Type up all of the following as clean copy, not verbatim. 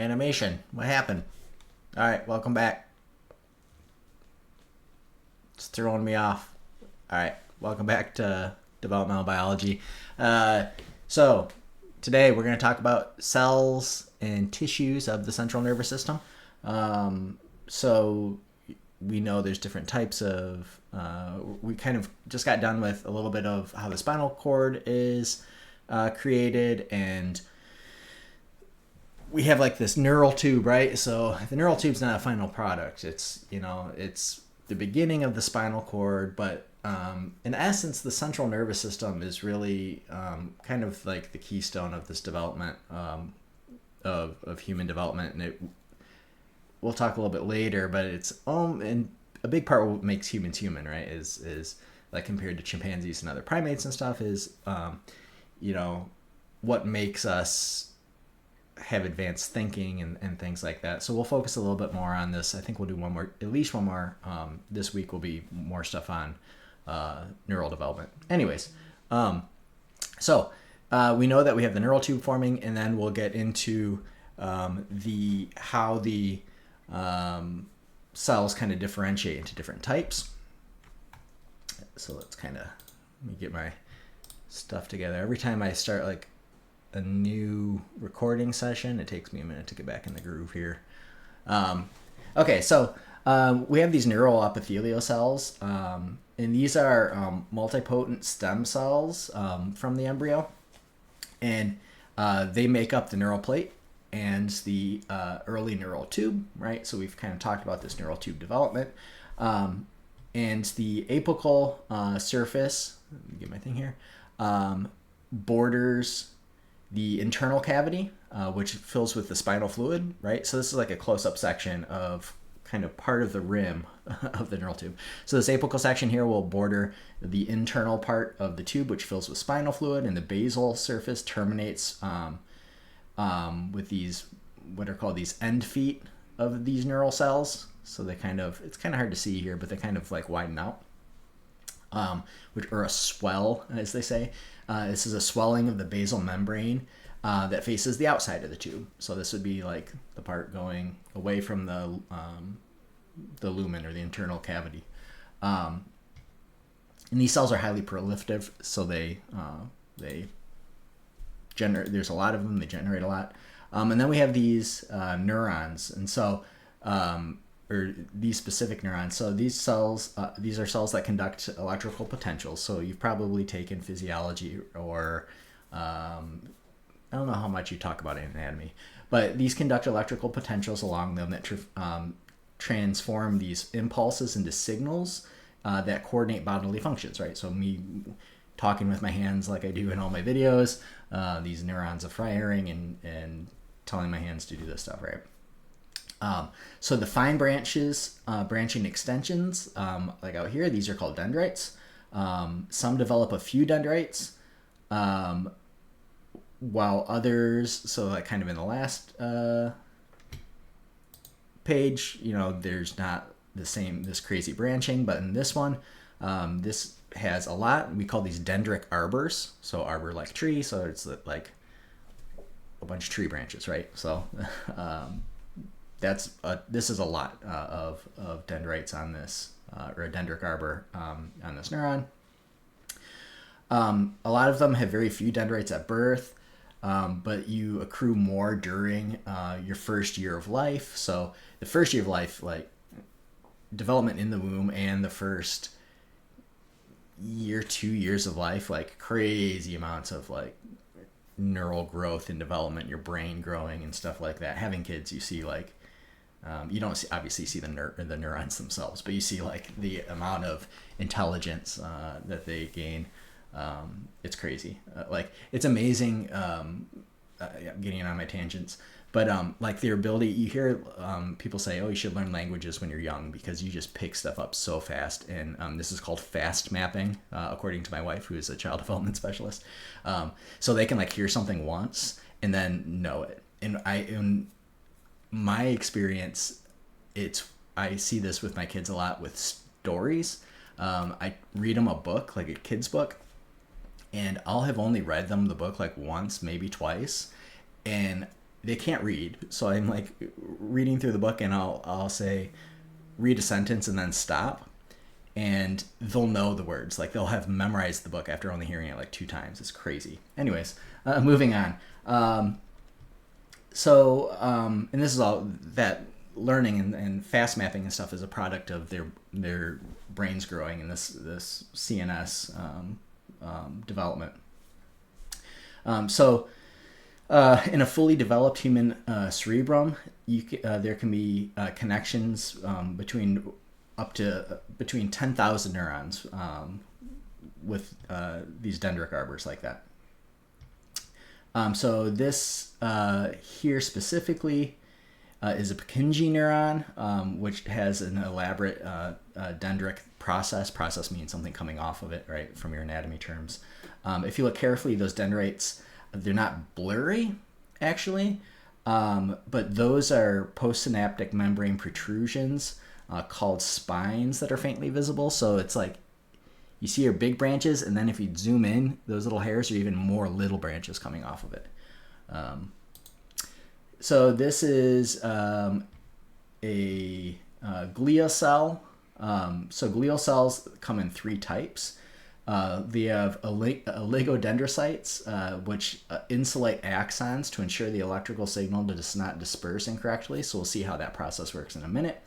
animation. What happened? All right, welcome back. It's throwing me off. All right, welcome back to Developmental Biology. So today we're going to talk about cells and tissues of the central nervous system. So we know there's different types of. We kind of just got done with a little bit of how the spinal cord is created, and we have like this neural tube, right? So the neural tube's not a final product. It's it's the beginning of the spinal cord, but in essence, the central nervous system is really kind of like the keystone of this development of human development, and we'll talk a little bit later, but it's and a big part of what makes humans human, right? Is like compared to chimpanzees and other primates and stuff is what makes us have advanced thinking and things like that. So we'll focus a little bit more on this. I think we'll do at least one more. This week will be more stuff on neural development. Anyways, so we know that we have the neural tube forming, and then we'll get into how the cells kind of differentiate into different types. So let me get my stuff together. Every time I start like a new recording session, it takes me a minute to get back in the groove here. Okay, so we have these neural epithelial cells, and these are multipotent stem cells from the embryo, and they make up the neural plate and the early neural tube, right? So we've kind of talked about this neural tube development, and the apical surface. Let me get my thing here. Borders the internal cavity, which fills with the spinal fluid, right? So this is like a close-up section of kind of part of the rim of the neural tube. So this apical section here will border the internal part of the tube, which fills with spinal fluid, and the basal surface terminates with these, what are called these end feet of these neural cells. So it's kind of hard to see here, but they kind of like widen out, or a swell, as they say. This is a swelling of the basal membrane that faces the outside of the tube. So this would be like the part going away from the lumen or the internal cavity. And these cells are highly proliferative, so they generate. There's a lot of them. They generate a lot. And then we have these neurons, and so or these specific neurons. So these cells, these are cells that conduct electrical potentials. So you've probably taken physiology, or I don't know how much you talk about anatomy, but these conduct electrical potentials along them that transform these impulses into signals that coordinate bodily functions, right? So me talking with my hands like I do in all my videos, these neurons are firing and telling my hands to do this stuff, right? So the fine branches, branching extensions, like out here, these are called dendrites. Some develop a few dendrites, while others, so like kind of in the last page, there's not this crazy branching, but in this one, this has a lot. We call these dendric arbors. So arbor like tree, so it's like a bunch of tree branches, right? So this is a lot of dendrites on this, or a dendric arbor on this neuron. A lot of them have very few dendrites at birth, but you accrue more during your first year of life. So the first year of life, like development in the womb, and the first 2 years of life, like crazy amounts of like neural growth and development, your brain growing and stuff like that. Having kids, you see like you don't obviously see the neurons themselves, but you see like the amount of intelligence that they gain. It's crazy. Like it's amazing. I'm getting on my tangents, but like their ability. You hear people say, "Oh, you should learn languages when you're young because you just pick stuff up so fast." And this is called fast mapping, according to my wife, who is a child development specialist. So they can like hear something once and then know it. And in my experience, I see this with my kids a lot with stories. I read them a book, like a kid's book, and I'll have only read them the book like once, maybe twice, and they can't read. So I'm like reading through the book, and I'll say, read a sentence and then stop, and they'll know the words. Like they'll have memorized the book after only hearing it like 2 times. It's crazy. Anyways, moving on. And this is all that learning and fast mapping and stuff is a product of their brains growing and this CNS development. In a fully developed human cerebrum, there can be connections between 10,000 neurons with these dendritic arbors like that. So this here specifically is a Purkinje neuron, which has an elaborate dendritic process. Process means something coming off of it, right, from your anatomy terms. If you look carefully, those dendrites, they're not blurry, actually, but those are postsynaptic membrane protrusions called spines that are faintly visible. So it's like you see your big branches, and then if you zoom in, those little hairs are even more little branches coming off of it. So this is a glial cell. So glial cells come in 3 types. They have oligodendrocytes, which insulate axons to ensure the electrical signal does not disperse incorrectly. So we'll see how that process works in a minute.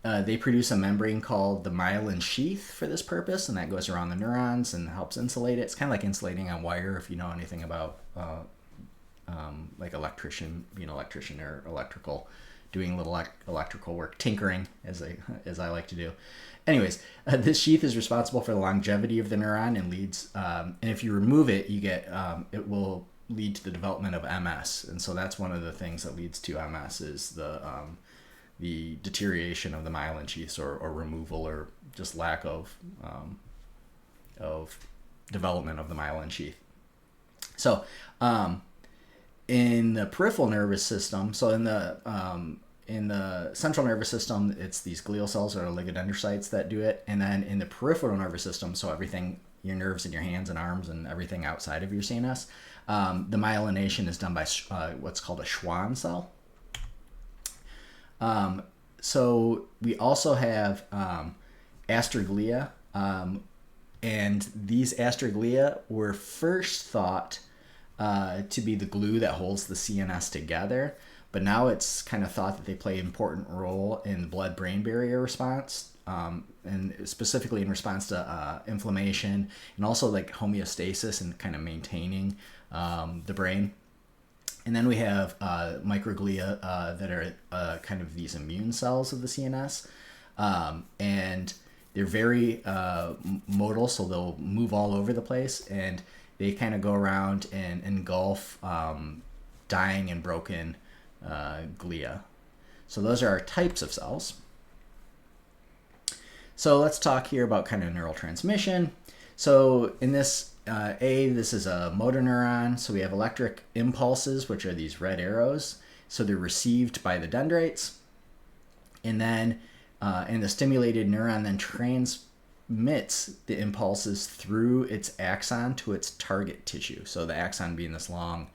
They produce a membrane called the myelin sheath for this purpose, and that goes around the neurons and helps insulate it. It's kind of like insulating on wire, if you know anything about like electrician or electrical, doing a little electrical work, tinkering, as I like to do. Anyways, this sheath is responsible for the longevity of the neuron and leads, and if you remove it, you get it will lead to the development of MS, and so that's one of the things that leads to MS is the deterioration of the myelin sheaths or removal or just lack of development of the myelin sheath. So in the peripheral nervous system, so in the central nervous system, it's these glial cells or oligodendrocytes that do it, and then in the peripheral nervous system, so everything, your nerves in your hands and arms and everything outside of your CNS, the myelination is done by what's called a Schwann cell. So we also have astroglia, and these astroglia were first thought to be the glue that holds the CNS together, but now it's kind of thought that they play an important role in blood-brain barrier response, and specifically in response to inflammation and also like homeostasis and kind of maintaining the brain. And then we have microglia that are kind of these immune cells of the CNS. And they're very modal, so they'll move all over the place. And they kind of go around and engulf dying and broken glia. So those are our types of cells. So let's talk here about kind of neurotransmission. So in this this is a motor neuron. So we have electric impulses, which are these red arrows. So they're received by the dendrites. And then and the stimulated neuron then transmits the impulses through its axon to its target tissue. So the axon being this long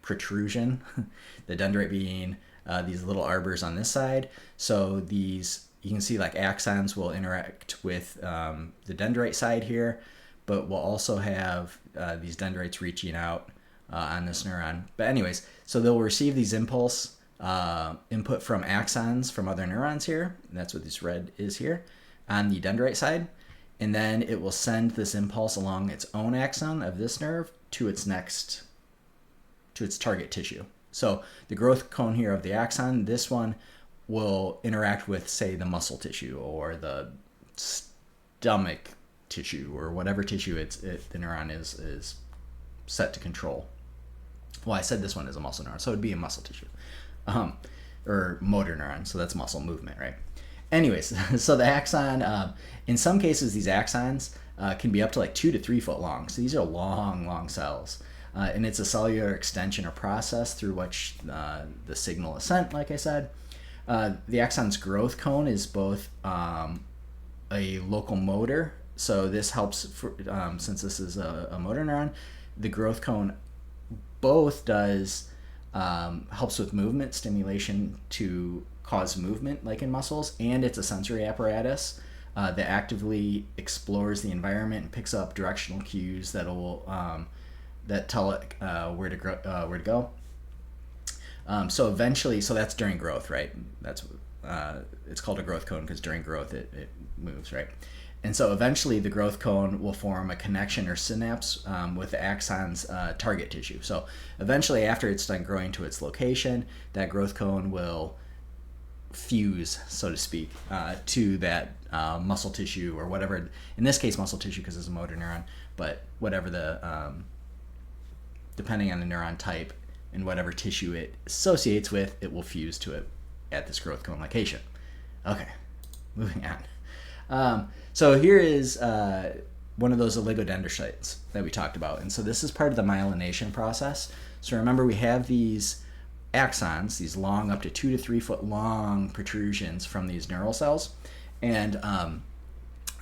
protrusion, the dendrite being these little arbors on this side. So these, you can see like axons will interact with the dendrite side here, but we'll also have these dendrites reaching out on this neuron. But anyways, so they'll receive these impulse input from axons from other neurons here. And that's what this red is here on the dendrite side. And then it will send this impulse along its own axon of this nerve to its target tissue. So the growth cone here of the axon, this one will interact with, say, the muscle tissue or the stomach tissue or whatever tissue the neuron is set to control. Well, I said this one is a muscle neuron, so it'd be a muscle tissue. Or motor neuron, so that's muscle movement, right? Anyways, so the axon, in some cases, these axons can be up to like 2 to 3 foot long. So these are long cells. And it's a cellular extension or process through which the signal is sent, like I said. The axon's growth cone is both a local motor, so this helps, since this is a motor neuron, the growth cone both does helps with movement stimulation to cause movement, like in muscles, and it's a sensory apparatus that actively explores the environment and picks up directional cues that tell it where to go. So eventually, so that's during growth, right? That's it's called a growth cone because during growth it moves, right? And so eventually the growth cone will form a connection or synapse with the axon's target tissue. So eventually, after it's done growing to its location, that growth cone will fuse, so to speak, to that muscle tissue or whatever. In this case, muscle tissue because it's a motor neuron, but whatever the, depending on the neuron type and whatever tissue it associates with, it will fuse to it at this growth cone location. Okay, moving on. So here is one of those oligodendrocytes that we talked about. And so this is part of the myelination process. So remember, we have these axons, these long, up to 2 to 3 foot long protrusions from these neural cells. And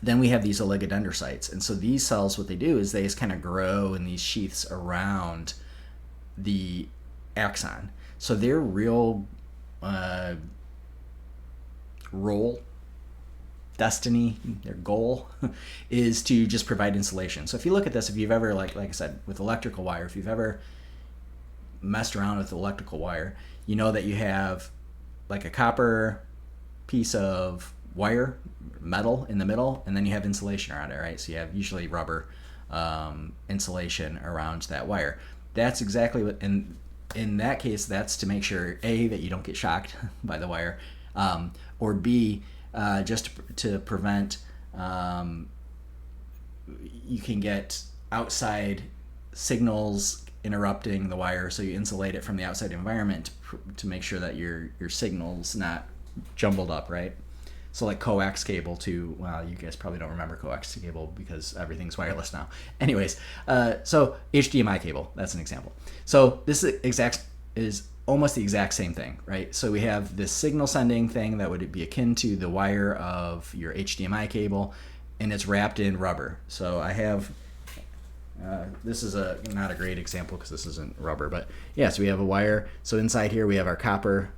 then we have these oligodendrocytes. And so these cells, what they do is they just kind of grow in these sheaths around the axon. So their real role, destiny, their goal is to just provide insulation. So if you look at this, if you've ever, like I said, with electrical wire, if you've ever messed around with electrical wire, you know that you have like a copper piece of wire, metal in the middle, and then you have insulation around it, right? So you have usually rubber insulation around that wire. That's exactly what, in that case, that's to make sure, A, that you don't get shocked by the wire, or B, just to prevent, you can get outside signals interrupting the wire, so you insulate it from the outside environment to make sure that your signal's not jumbled up, right? So like coax cable to, well, you guys probably don't remember coax cable because everything's wireless now. Anyways, so HDMI cable, that's an example. So this is almost the exact same thing, right? So we have this signal sending thing that would be akin to the wire of your HDMI cable, and it's wrapped in rubber. So I have, this is not a great example because this isn't rubber, but yeah, so we have a wire. So inside here we have our copper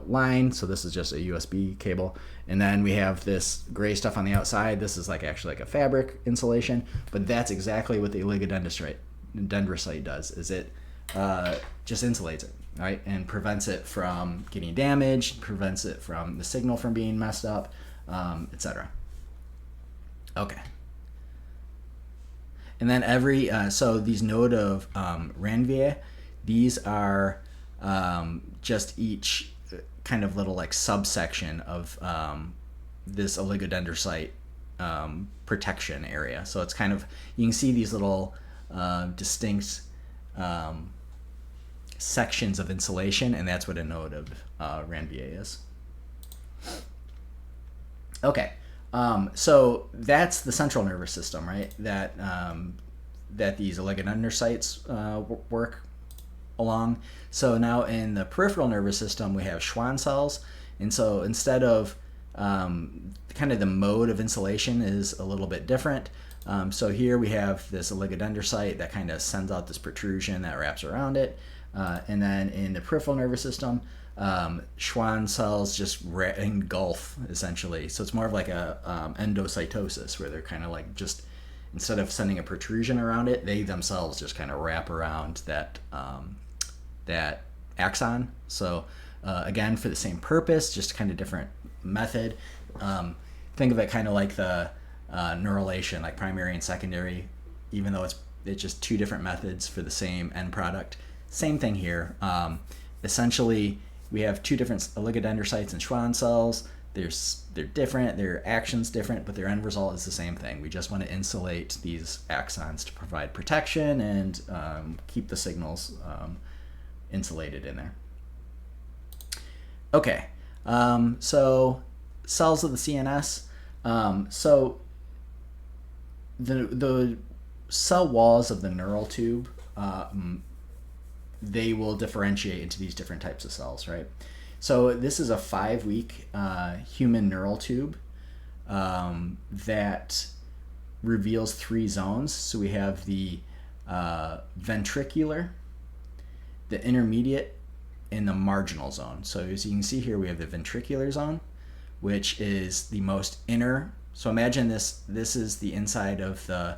line. So this is just a USB cable. And then we have this gray stuff on the outside. This is actually like a fabric insulation, but that's exactly what the oligodendrocyte does, is it just insulates it, right? And prevents it from getting damaged, prevents it from the signal from being messed up, etc. Okay. And then so these node of Ranvier, these are just each kind of little subsection of this oligodendrocyte protection area. So it's kind of, you can see these little distinct sections of insulation, and that's what a node of Ranvier is. Okay. So that's the central nervous system, right? That these oligodendrocytes work along. So now in the peripheral nervous system, we have Schwann cells. And so instead of kind of the mode of insulation is a little bit different. So here we have this oligodendrocyte that kind of sends out this protrusion that wraps around it. And then in the peripheral nervous system, Schwann cells just engulf, essentially. So it's more of like a endocytosis, where they're kind of like, just instead of sending a protrusion around it, they themselves just kind of wrap around that that axon. So again, for the same purpose, just kind of different method. Think of it kind of like the neurulation, like primary and secondary, even though it's just two different methods for the same end product. Same thing here. Essentially, we have two different oligodendrocytes and Schwann cells. They're different, their action's different, but their end result is the same thing. We just want to insulate these axons to provide protection and keep the signals insulated in there. Okay, so cells of the CNS. So the cell walls of the neural tube, they will differentiate into these different types of cells, right? So this is a 5-week human neural tube that reveals 3 zones. So we have the ventricular, the intermediate, and the marginal zone. So as you can see here, we have the ventricular zone, which is the most inner. So imagine this is the inside of the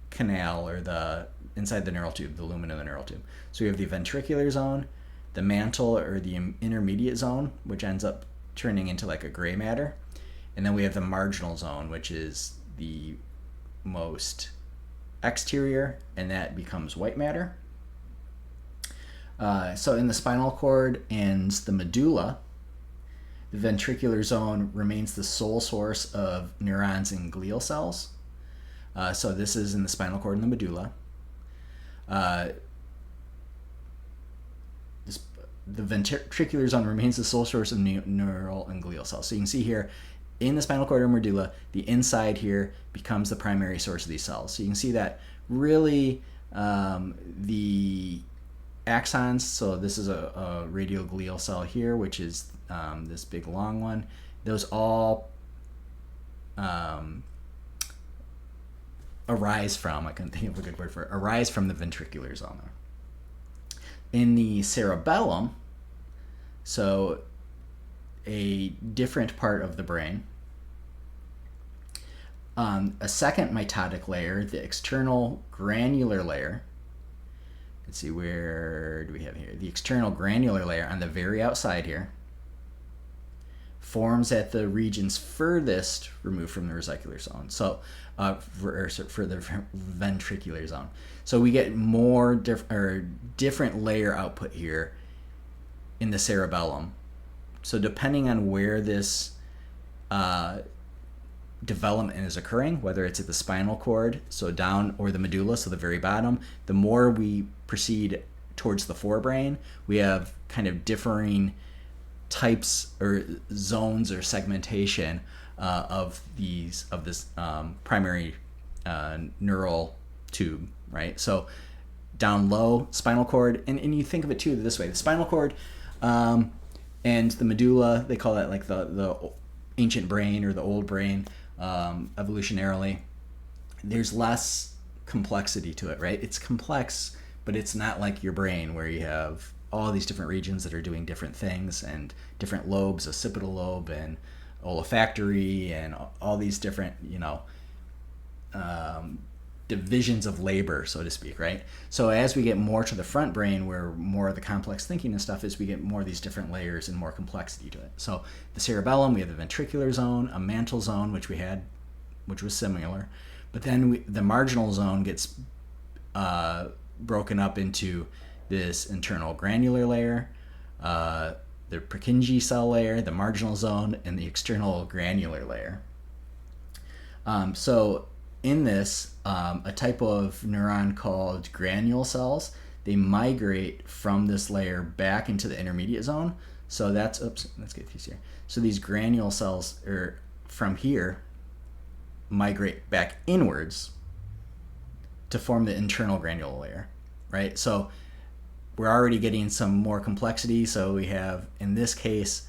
canal, or the inside the neural tube, the lumen of the neural tube. So we have the ventricular zone, the mantle or the intermediate zone, which ends up turning into like a gray matter. And then we have the marginal zone, which is the most exterior, and that becomes white matter. So in the spinal cord and the medulla, the ventricular zone remains the sole source of neurons and glial cells. So this is in the spinal cord and the medulla. The ventricular zone remains the sole source of neural and glial cells. So you can see here, in the spinal cord or medulla, the inside here becomes the primary source of these cells. So you can see that really the axons, so this is a radioglial cell here, which is this big long one, those all arise from, I couldn't think of a good word for it, arise from the ventricular zone. In the cerebellum, so a different part of the brain, a second mitotic layer, the external granular layer. Let's see, where do we have here? The external granular layer on the very outside here forms at the regions furthest removed from the vesicular zone. So, for the ventricular zone. So we get more different layer output here in the cerebellum. So depending on where this development is occurring, whether it's at the spinal cord, so down, or the medulla, so the very bottom, the more we proceed towards the forebrain, we have kind of differing types or zones or segmentation of this primary neural tube, right? So down low, spinal cord, and you think of it too this way: the spinal cord and the medulla, they call that like the ancient brain or the old brain. Evolutionarily, there's less complexity to it, right? It's complex, but it's not like your brain where you have all these different regions that are doing different things, and different lobes, occipital lobe and olfactory, and all these different, divisions of labor, so to speak, right? So as we get more to the front brain, where more of the complex thinking and stuff is, we get more of these different layers and more complexity to it. So the cerebellum, we have the ventricular zone, a mantle zone, which was similar, but then the marginal zone gets broken up into this internal granular layer, the Purkinje cell layer, the marginal zone, and the external granular layer. So in this, a type of neuron called granule cells, they migrate from this layer back into the intermediate zone. So let's get these here. So these granule cells from here migrate back inwards to form the internal granular layer, right? So we're already getting some more complexity. So we have, in this case,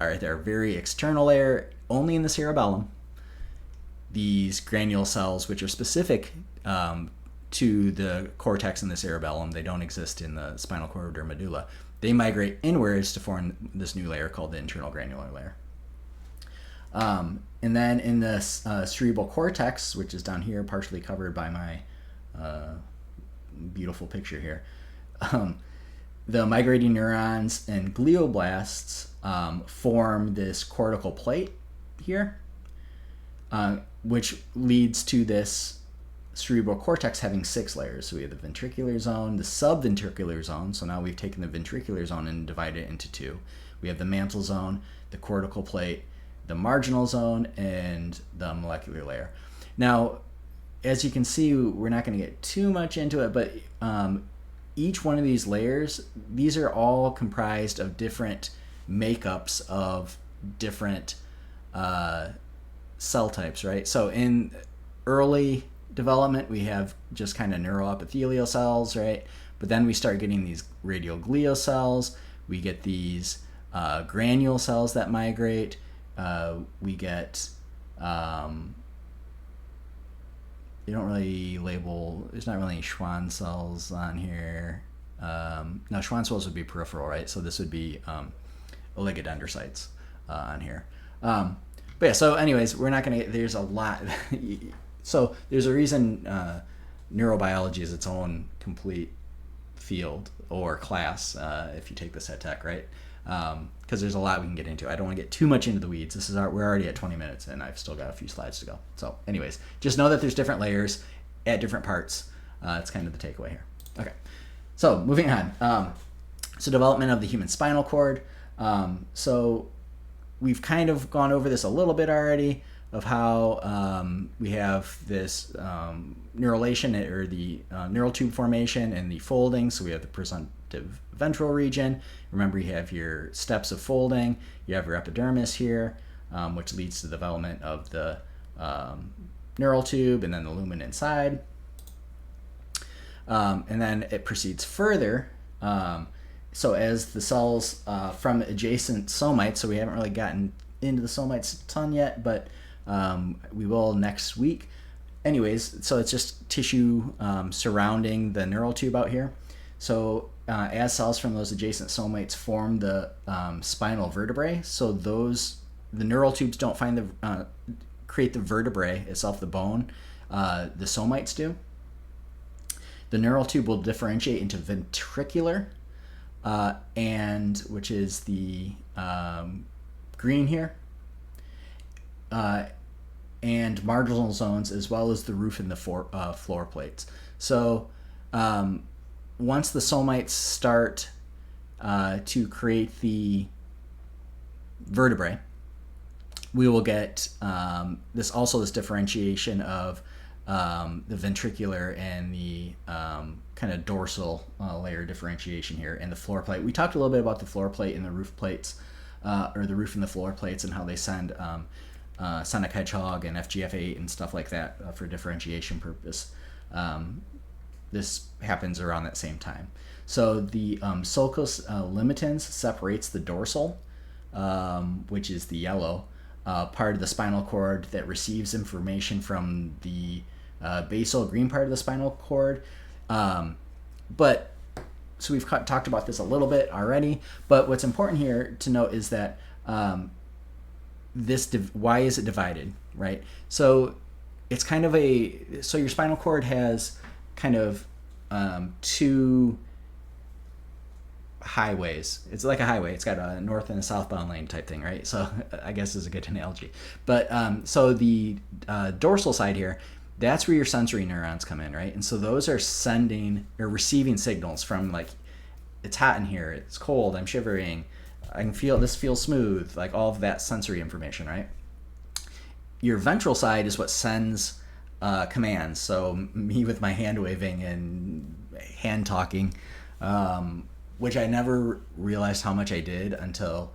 our very external layer, only in the cerebellum, these granule cells, which are specific to the cortex and the cerebellum. They don't exist in the spinal cord or medulla. They migrate inwards to form this new layer called the internal granular layer. And then in the cerebral cortex, which is down here, partially covered by my beautiful picture here, the migrating neurons and glioblasts form this cortical plate here, which leads to this cerebral cortex having 6 layers. So we have the ventricular zone, the subventricular zone. So now we've taken the ventricular zone and divided it into 2. We have the mantle zone, the cortical plate, the marginal zone, and the molecular layer. Now, as you can see, we're not going to get too much into it, but each one of these layers, these are all comprised of different makeups of different cell types, right? So in early development, we have just kind of neuroepithelial cells, right? But then we start getting these radioglial cells. We get these granule cells that migrate. We get you don't really label. There's not really any Schwann cells on here. No, Schwann cells would be peripheral, right? So this would be oligodendrocytes on here. But yeah, so anyways, we're not going to, there's a lot. So there's a reason neurobiology is its own complete field or class if you take this at Tech, right? Because there's a lot we can get into. I don't want to get too much into the weeds. We're already at 20 minutes and I've still got a few slides to go. So anyways, just know that there's different layers at different parts. It's kind of the takeaway here. Okay, so moving on. So development of the human spinal cord. So we've kind of gone over this a little bit already of how we have this neurulation or the neural tube formation and the folding. So we have the presumptive ventral region. Remember, you have your steps of folding. You have your epidermis here, which leads to the development of the neural tube and then the lumen inside. And then it proceeds further. So as the cells from adjacent somites, so we haven't really gotten into the somites a ton yet, but we will next week. Anyways, so it's just tissue surrounding the neural tube out here. So as cells from those adjacent somites form the spinal vertebrae, so the neural tubes don't create the vertebrae itself, the bone. The somites do. The neural tube will differentiate into ventricular, and which is the green here, and marginal zones, as well as the roof and the floor plates. So once the somites start to create the vertebrae, we will get this differentiation of the ventricular and the kind of dorsal layer differentiation here, and the floor plate. We talked a little bit about the floor plate and the roof plates, or the roof and the floor plates, and how they send Sonic Hedgehog and FGF8 and stuff like that for differentiation purpose. This happens around that same time. So the sulcus limitans separates the dorsal, which is the yellow part of the spinal cord that receives information from the basal green part of the spinal cord. But so we've talked about this a little bit already, but what's important here to note is that why is it divided, right? So it's kind of so your spinal cord has kind of two highways. It's like a highway. It's got a north and a southbound lane type thing, right? So I guess is a good analogy. But so the dorsal side here, that's where your sensory neurons come in, right? And so those are sending or receiving signals from, like, it's hot in here, it's cold, I'm shivering, I can feel this feels smooth, like all of that sensory information, right? Your ventral side is what sends commands. So me with my hand waving and hand talking, which I never realized how much I did until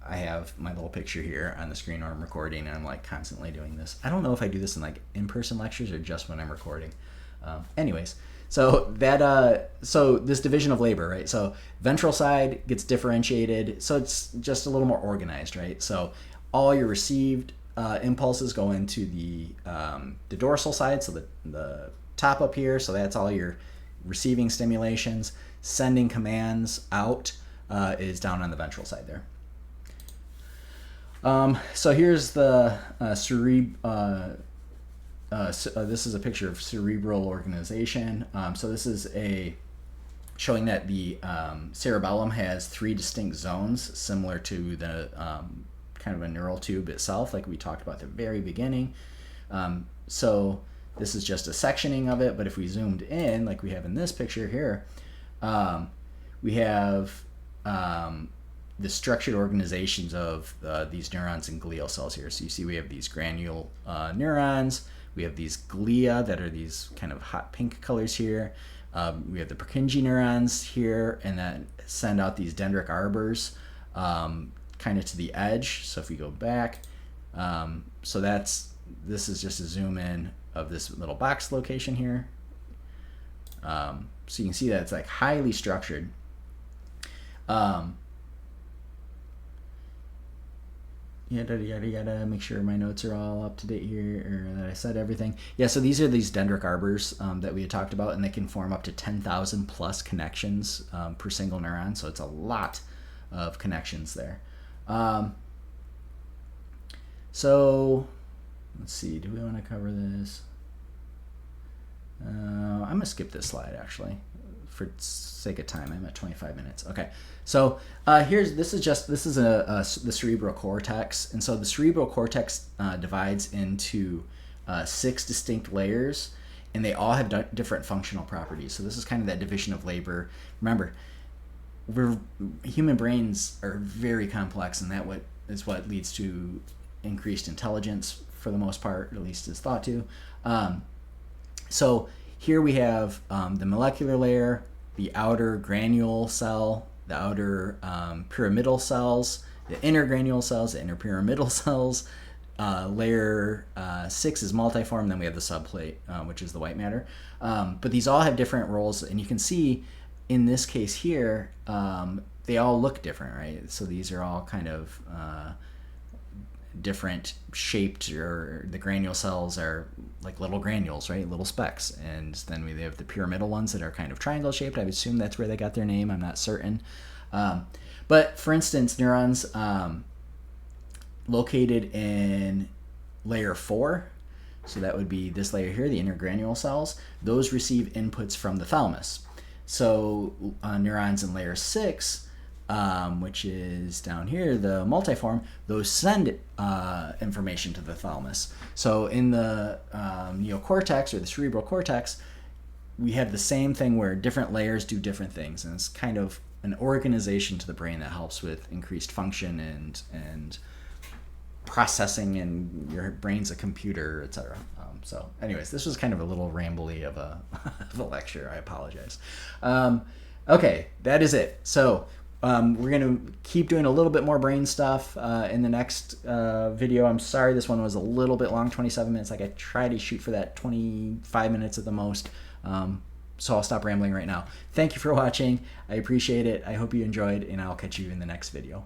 I have my little picture here on the screen where I'm recording, and I'm like constantly doing this. I don't know if I do this in like in-person lectures or just when I'm recording. Anyways, so that so this division of labor, right? So ventral side gets differentiated, so it's just a little more organized, right? So all your received impulses go into the dorsal side, so the top up here. So that's all your receiving stimulations. Sending commands out is down on the ventral side there. So here's the this is a picture of cerebral organization. So this is showing that the cerebellum has 3 distinct zones, similar to the kind of a neural tube itself, like we talked about at the very beginning. So this is just a sectioning of it, but if we zoomed in, like we have in this picture here, we have the structured organizations of these neurons and glial cells here. So you see we have these granule neurons, we have these glia that are these kind of hot pink colors here. We have the Purkinje neurons here, and that send out these dendritic arbors kind of to the edge. So if we go back, so this is just a zoom in of this little box location here. So you can see that it's like highly structured. yada yada yada. Make sure my notes are all up to date here, or that I said everything. Yeah, so these are these dendritic arbors that we had talked about, and they can form up to 10,000 plus connections per single neuron. So it's a lot of connections there. So let's see. Do we want to cover this? I'm gonna skip this slide actually, for sake of time. I'm at 25 minutes. Okay, so this is the cerebral cortex, and so the cerebral cortex divides into 6 distinct layers, and they all have different functional properties. So this is kind of that division of labor. Remember, human brains are very complex, and that is what leads to increased intelligence for the most part, at least is thought to. So here we have the molecular layer, the outer granule cell, the outer pyramidal cells, the inner granule cells, the inner pyramidal cells. Layer 6 is multiform, then we have the subplate, which is the white matter. But these all have different roles, and you can see in this case here, they all look different, right? So these are all kind of different shaped, or the granule cells are like little granules, right? Little specks. And then we have the pyramidal ones that are kind of triangle shaped. I would assume that's where they got their name. I'm not certain. But for instance, neurons located in layer 4, so that would be this layer here, the inner granule cells, those receive inputs from the thalamus. So neurons in layer 6, which is down here, the multiform, those send information to the thalamus. So in the neocortex, or the cerebral cortex, we have the same thing where different layers do different things, and it's kind of an organization to the brain that helps with increased function and processing, and your brain's a computer, etc. So anyways, this was kind of a little rambly of a lecture. I apologize. Okay, that is it. So we're going to keep doing a little bit more brain stuff in the next video. I'm sorry this one was a little bit long, 27 minutes. Like, I try to shoot for that 25 minutes at the most. So I'll stop rambling right now. Thank you for watching. I appreciate it. I hope you enjoyed, and I'll catch you in the next video.